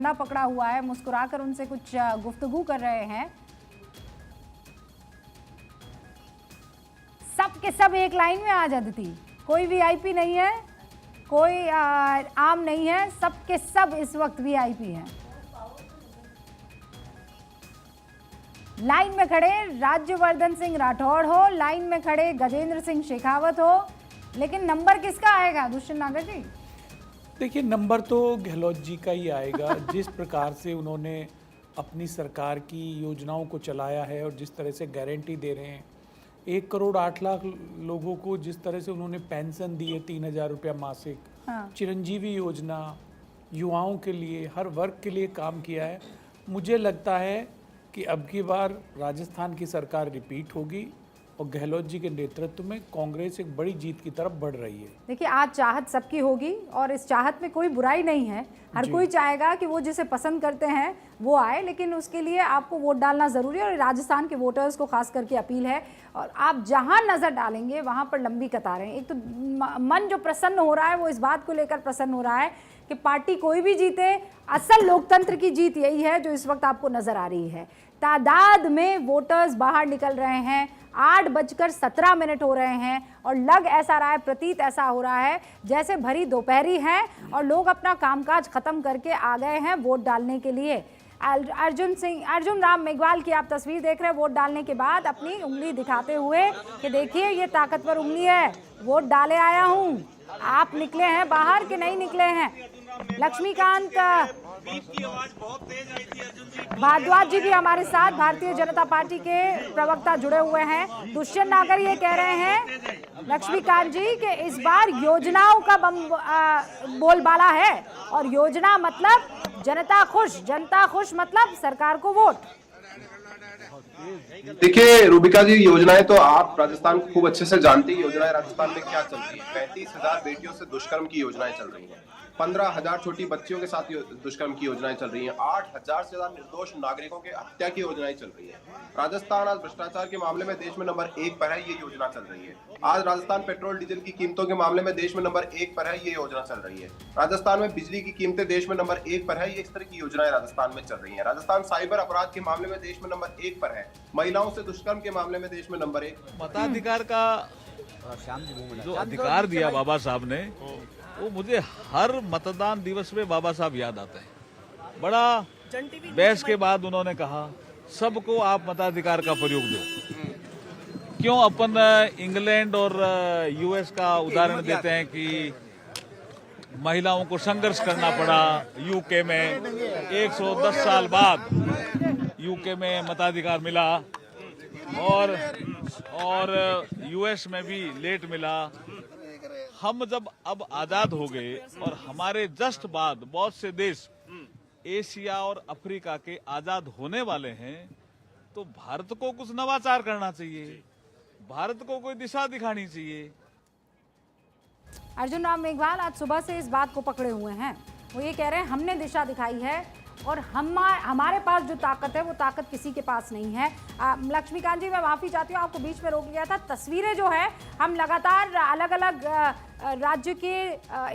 ना पकड़ा हुआ है, मुस्कुराकर उनसे कुछ गुफ्तगू कर रहे हैं। सब के सब एक लाइन में आ जाती थी, कोई वीआईपी नहीं है, कोई आम नहीं है, सब के सब इस वक्त वीआईपी हैं। लाइन में खड़े राज्यवर्धन सिंह राठौड़ हो, लाइन में खड़े गजेंद्र सिंह शेखावत हो, लेकिन नंबर किसका आएगा दुष्यंत नागर जी? देखिए, नंबर तो गहलोत जी का ही आएगा। जिस प्रकार से उन्होंने अपनी सरकार की योजनाओं को चलाया है और जिस तरह से गारंटी दे रहे हैं, 1 करोड़ 8 लाख लोगों को जिस तरह से उन्होंने पेंशन दी है 3,000 रुपया मासिक, चिरंजीवी योजना, युवाओं के लिए, हर वर्ग के लिए काम किया है। मुझे लगता है कि अब की बार राजस्थान की सरकार रिपीट होगी और गहलोत जी के नेतृत्व में कांग्रेस एक बड़ी जीत की तरफ बढ़ रही है। देखिए, आज चाहत सबकी होगी और इस चाहत में कोई बुराई नहीं है। हर कोई चाहेगा कि वो जिसे पसंद करते हैं वो आए, लेकिन उसके लिए आपको वोट डालना ज़रूरी है और राजस्थान के वोटर्स को खास करके अपील है। और आप जहां नज़र डालेंगे वहां पर लंबी कतारें। एक तो मन जो प्रसन्न हो रहा है वो इस बात को लेकर प्रसन्न हो रहा है कि पार्टी कोई भी जीते, असल लोकतंत्र की जीत यही है जो इस वक्त आपको नज़र आ रही है। तादाद में वोटर्स बाहर निकल रहे हैं, 8:17 हो रहे हैं और लग ऐसा रहा है, प्रतीत ऐसा हो रहा है जैसे भरी दोपहरी है और लोग अपना कामकाज खत्म करके आ गए हैं वोट डालने के लिए। अर्जुन राम मेघवाल की आप तस्वीर देख रहे हैं वोट डालने के बाद अपनी उंगली दिखाते हुए कि देखिए ये ताकतवर उंगली है, वोट डाले आया हूं। आप निकले हैं बाहर कि नहीं निकले हैं? लक्ष्मीकांत भारद्वाज जी भी हमारे साथ, भारतीय जनता पार्टी के प्रवक्ता जुड़े हुए हैं। दुष्यंत नागर ये कह रहे हैं लक्ष्मीकांत जी कि इस बार योजनाओं का बोलबाला है और योजना मतलब जनता खुश मतलब सरकार को वोट। देखिए रूबिका जी, योजनाएं तो आप राजस्थान को खूब अच्छे से जानती हैं। योजनाएं राजस्थान में क्या चल रही है? 35,000 बेटियों से दुष्कर्म की योजनाएं चल रही हैं, 15,000 छोटी बच्चियों के साथ दुष्कर्म की योजनाएं चल रही हैं, 8,000 से ज्यादा निर्दोष नागरिकों के हत्या की योजनाएं चल रही हैं। राजस्थान आज भ्रष्टाचार के मामले में देश में नंबर 1 पर है, ये योजना चल रही है। आज राजस्थान पेट्रोल डीजल की कीमतों के मामले में देश में नंबर 1 पर है, ये योजना चल रही है। राजस्थान में बिजली की कीमतें देश में नंबर 1 पर है, ये इस तरह की योजनाएं राजस्थान में चल रही है। राजस्थान साइबर अपराध के मामले में देश में नंबर 1 पर है, महिलाओं से दुष्कर्म के मामले में देश में नंबर 1। मताधिकार का जो अधिकार दिया बाबा साहब ने, वो मुझे हर मतदान दिवस में बाबा साहब याद आते हैं। बड़ा बहस के बाद उन्होंने कहा सबको आप मताधिकार का प्रयोग दो। क्यों अपन इंग्लैंड और यूएस का उदाहरण देते हैं कि महिलाओं को संघर्ष करना पड़ा यूके में, 110 साल बाद यूके में मताधिकार मिला और यूएस में भी लेट मिला। हम जब अब आजाद हो गए और हमारे जस्ट बाद बहुत से देश एशिया और अफ्रीका के आजाद होने वाले हैं, तो भारत को कुछ नवाचार करना चाहिए, भारत को कोई दिशा दिखानी चाहिए। अर्जुन राम मेघवाल आज सुबह से इस बात को पकड़े हुए हैं। वो ये कह रहे हैं हमने दिशा दिखाई है और हमारे पास जो ताकत है वो ताकत किसी के पास नहीं है। लक्ष्मीकांत जी, मैं माफ़ी चाहती हूँ, आपको बीच में रोक लिया था। तस्वीरें जो है हम लगातार अलग अलग राज्य के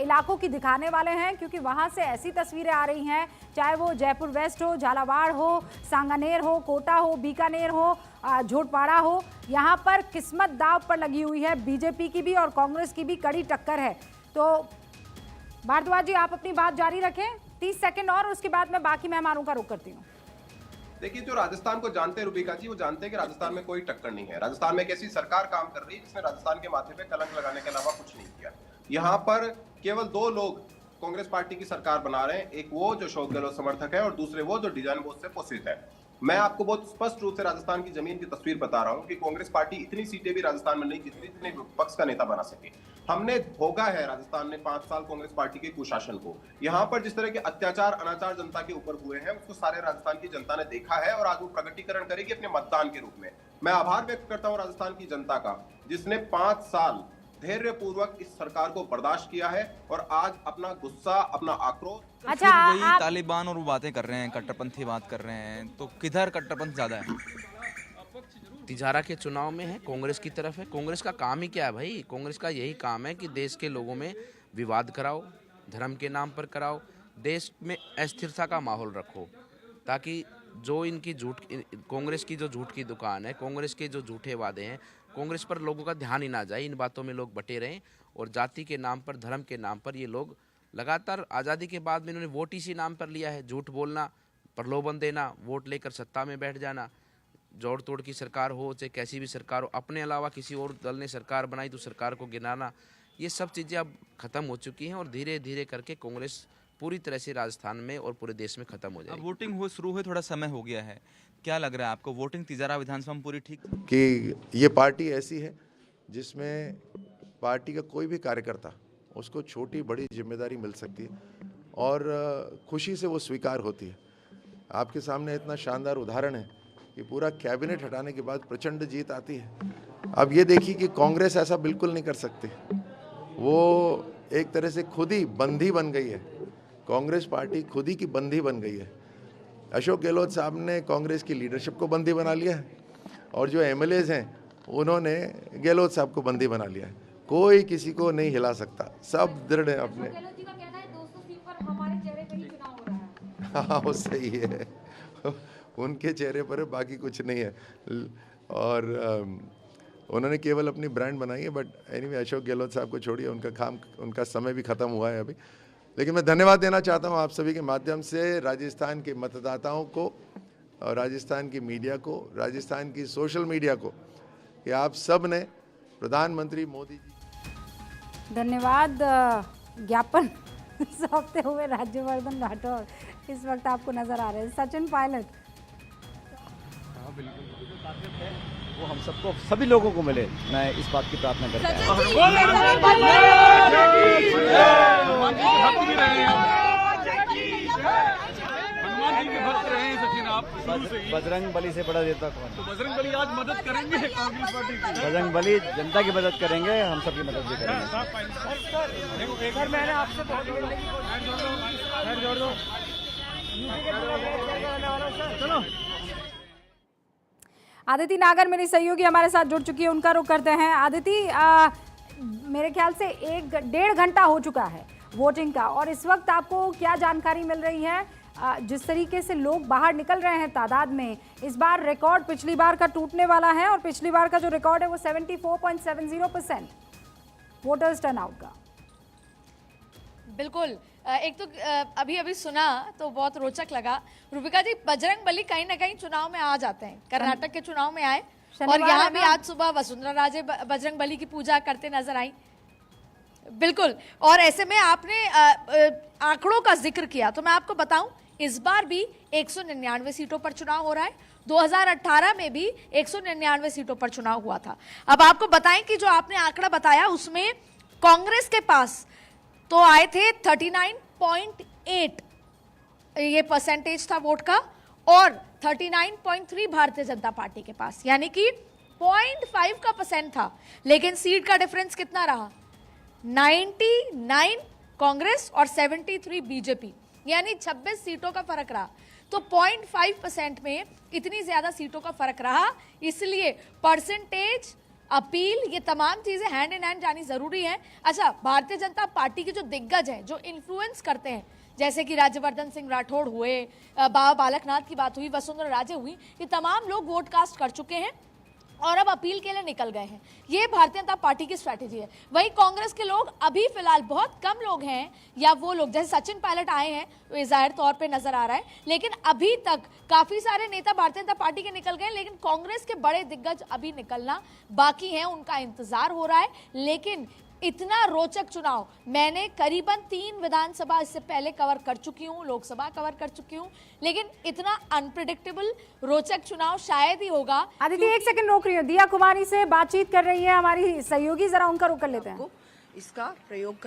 इलाकों की दिखाने वाले हैं क्योंकि वहाँ से ऐसी तस्वीरें आ रही हैं, चाहे वो जयपुर वेस्ट हो, झालावाड़ हो, सांगानेर हो, कोटा हो, बीकानेर हो, झोटपाड़ा हो, यहाँ पर किस्मत दाव पर लगी हुई है। बीजेपी की भी और कांग्रेस की भी कड़ी टक्कर है। तो भारद्वाज जी, आप अपनी बात जारी रखें, 30 सेकंड और उसके बाद मैं बाकी मेहमानों का रुख करती हूँ। देखिए, जो राजस्थान को जानते हैं रूबिका जी, वो जानते हैं कि राजस्थान में कोई टक्कर नहीं है। राजस्थान में एक ऐसी सरकार काम कर रही है जिसने राजस्थान के माथे पे कलंक लगाने के अलावा कुछ नहीं किया। यहाँ पर केवल 2 लोग कांग्रेस पार्टी की सरकार बना रहे हैं, एक वो जो अशोक गहलोत समर्थक है और दूसरे वो जो डिजाइन बोझ से पोषित है। मैं आपको बहुत स्पष्ट रूप से राजस्थान की जमीन की तस्वीर बता रहा हूं कि कांग्रेस पार्टी इतनी सीटें भी राजस्थान में नहीं जीती जितने विपक्ष का नेता बना सके। हमने भोगा है राजस्थान में 5 साल कांग्रेस पार्टी के कुशासन को। यहाँ पर जिस तरह के अत्याचार अनाचार जनता के ऊपर हुए हैं उसको सारे राजस्थान की जनता ने देखा है और आज वो प्रगटीकरण करेगी अपने मतदान के रूप में। मैं आभार व्यक्त करता हूँ राजस्थान की जनता का, जिसने 5 साल धैर्य पूर्वक इस सरकार को बर्दाश्त किया है और आज अपना गुस्सा, अपना आक्रोश। अच्छा, वही तालिबान और वो बातें कर रहे हैं, कट्टरपंथी बात कर रहे हैं, तो किधर कट्टरपंथ ज्यादा है? तिजारा के चुनाव में है, कांग्रेस की तरफ है। कांग्रेस का काम ही क्या है भाई? कांग्रेस का यही काम है कि देश के लोगों में विवाद कराओ, धर्म के नाम पर कराओ, देश में अस्थिरता का माहौल रखो, ताकि जो इनकी कांग्रेस की जो झूठ की दुकान है, कांग्रेस के जो झूठे वादे हैं, कांग्रेस पर लोगों का ध्यान ही ना जाए, इन बातों में लोग बटे रहें। और जाति के नाम पर, धर्म के नाम पर ये लोग लगातार आज़ादी के बाद में इन्होंने वोट इसी नाम पर लिया है, झूठ बोलना, प्रलोभन देना, वोट लेकर सत्ता में बैठ जाना, जोड़ तोड़ की सरकार हो चाहे कैसी भी सरकार हो, अपने अलावा किसी और दल ने सरकार बनाई तो सरकार को गिनाना, ये सब चीज़ें अब ख़त्म हो चुकी हैं और धीरे धीरे करके कांग्रेस पूरी तरह से राजस्थान में और पूरे देश में ख़त्म हो जाएगी। अब वोटिंग शुरू हुए थोड़ा समय हो गया है, क्या लग रहा है आपको? वोटिंग तिजारा विधानसभा में पूरी ठीक कि ये पार्टी ऐसी है जिसमें पार्टी का कोई भी कार्यकर्ता, उसको छोटी बड़ी जिम्मेदारी मिल सकती है और खुशी से वो स्वीकार होती है। आपके सामने इतना शानदार उदाहरण है कि पूरा कैबिनेट हटाने के बाद प्रचंड जीत आती है। अब ये देखिए कि कांग्रेस ऐसा बिल्कुल नहीं कर सकती, वो एक तरह से खुद ही बंदी बन गई है। कांग्रेस पार्टी खुद ही की बंदी बन गई है। अशोक गहलोत साहब ने कांग्रेस की लीडरशिप को बंदी बना लिया है और जो एमएलएज हैं उन्होंने गहलोत साहब को बंदी बना लिया है। कोई किसी को नहीं हिला सकता, सब दृढ़ है अपने। हाँ वो सही है, उनके चेहरे पर है, बाकी कुछ नहीं है। और उन्होंने केवल अपनी ब्रांड बनाई है। बट एनीवे अशोक गहलोत साहब को छोड़िए, उनका समय भी ख़त्म हुआ है अभी। लेकिन मैं धन्यवाद देना चाहता हूँ आप सभी के माध्यम से राजस्थान के मतदाताओं को और राजस्थान की मीडिया को, राजस्थान की सोशल मीडिया को, कि आप सब ने प्रधानमंत्री मोदी जी। धन्यवाद। ज्ञापन सौंपते हुए राज्यवर्धन राठौर इस वक्त आपको नजर आ रहे हैं। सचिन पायलट, वो हम सबको, सभी लोगों को मिले, मैं इस बात की प्रार्थना करता हूँ। बजरंग बली से बड़ा देवता कौन? तो बजरंग बली आज मदद करेंगे कांग्रेस पार्टी की। बजरंग बली जनता की मदद करेंगे, हम सबकी मदद भी करेंगे। सर मैंने आपसे चलो। आदिति नागर मेरी सहयोगी हमारे साथ जुड़ चुकी है, उनका रुख करते हैं। आदिति, मेरे ख्याल से 1-1.5 घंटा हो चुका है वोटिंग का, और इस वक्त आपको क्या जानकारी मिल रही है? जिस तरीके से लोग बाहर निकल रहे हैं तादाद में, इस बार रिकॉर्ड पिछली बार का टूटने वाला है, और पिछली बार का जो रिकॉर्ड है वो 74.70% वोटर्स टर्नआउट का। बिल्कुल, एक तो अभी सुना तो बहुत रोचक लगा। रूबिका जी, बजरंग बली कहीं ना कहीं चुनाव में आ जाते हैं, कर्नाटक के चुनाव में आए और यहाँ भी आज सुबह वसुंधरा राजे बजरंग बली की पूजा करते नजर आई। बिल्कुल, और ऐसे में आपने आंकड़ों का जिक्र किया, तो मैं आपको बताऊं इस बार भी 199 सीटों पर चुनाव हो रहा है। 2018 में भी 199 सीटों पर चुनाव हुआ था। अब आपको बताएं कि जो आपने आंकड़ा बताया उसमें कांग्रेस के पास तो आए थे 39.8 ये परसेंटेज था वोट का, और 39.3 भारतीय जनता पार्टी के पास, यानी कि 0.5 का परसेंट था। लेकिन सीट का डिफरेंस कितना रहा? 99 कांग्रेस और 73 बीजेपी, यानी 26 सीटों का फर्क रहा। तो 0.5% में इतनी ज्यादा सीटों का फर्क रहा, इसलिए परसेंटेज, अपील, ये तमाम चीजें हैंड इन हैंड जानी जरूरी है। अच्छा, भारतीय जनता पार्टी के जो दिग्गज हैं, जो इन्फ्लुएंस करते हैं, जैसे कि राज्यवर्धन सिंह राठौड़ हुए, बाबा बालकनाथ की बात हुई, वसुंधरा राजे हुई, ये तमाम लोग वोट कास्ट कर चुके हैं और अब अपील के लिए निकल गए हैं। ये भारतीय जनता पार्टी की स्ट्रैटेजी है। वहीं कांग्रेस के लोग अभी फिलहाल बहुत कम लोग हैं, या वो लोग जैसे सचिन पायलट आए हैं, तो जाहिर तौर पे नजर आ रहा है, लेकिन अभी तक काफी सारे नेता भारतीय जनता पार्टी के निकल गए, लेकिन कांग्रेस के बड़े दिग्गज अभी निकलना बाकी हैं, उनका इंतजार हो रहा है। लेकिन इतना रोचक चुनाव मैंने करीबन 3 विधानसभा इससे पहले कवर कर चुकी हूँ, लोकसभा कवर कर चुकी हूँ, लेकिन इतना अनप्रिडिक्टेबल रोचक चुनाव शायद ही होगा। आदिति, एक सेकंड रोक रही हूँ, दिया कुमारी से बातचीत कर रही है हमारी सहयोगी, जरा उनका रुख कर लेते हैं। इसका प्रयोग